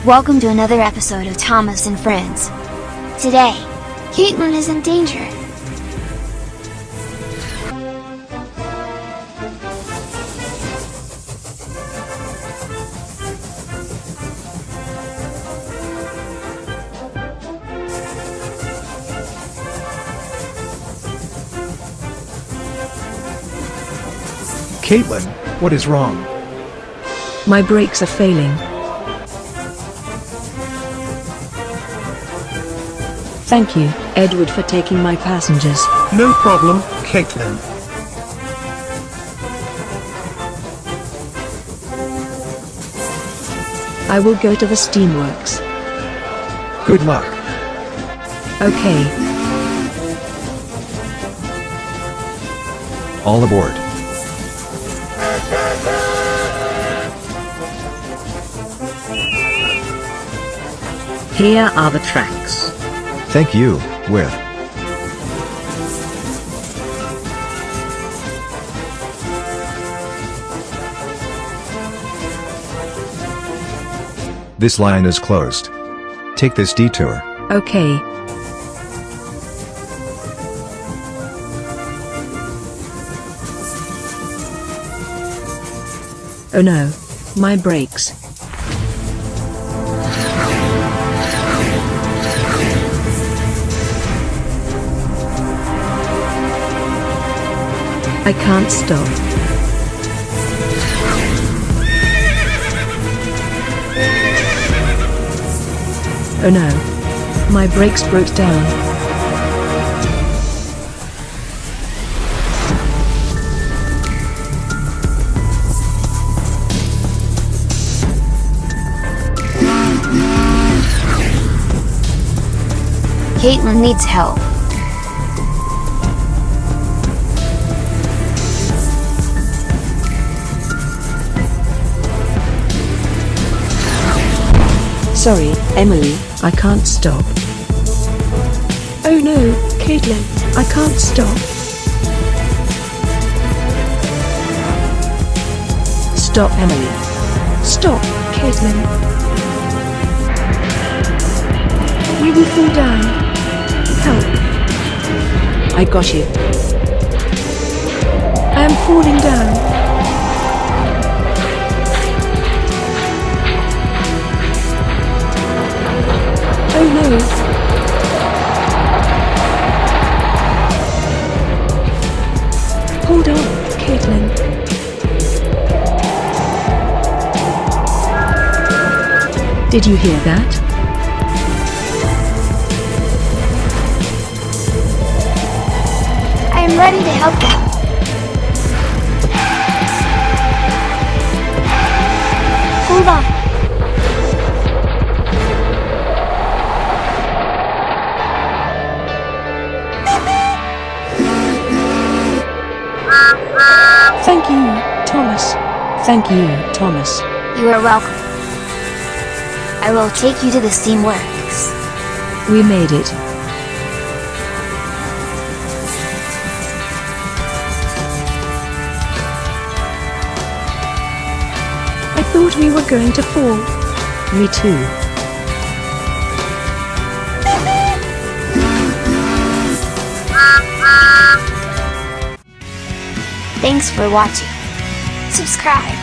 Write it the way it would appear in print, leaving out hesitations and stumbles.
Welcome to another episode of Thomas and Friends. Today, Caitlin is in danger. Caitlin, what is wrong? My brakes are failing. Thank you, Edward, for taking my passengers. No problem, Caitlin. I will go to the steamworks. Good luck. Okay. All aboard. Here are the tracks. Thank you, with. This line is closed. Take this detour. Okay. Oh no, my brakes. I can't stop. Oh no, my brakes broke down. Caitlin needs help. Sorry, Emily, I can't stop. Oh no, Caitlin, I can't stop. Stop, Emily. Stop, Caitlin. We will fall down. Help. I got you. I am falling down. Oh no! Hold on, Caitlin. Did you hear that? I am ready to help them. Hold on. Thank you, Thomas. Thank you, Thomas. You are welcome. I will take you to the steamworks. We made it. I thought we were going to fall. Me too. Thanks for watching. Subscribe.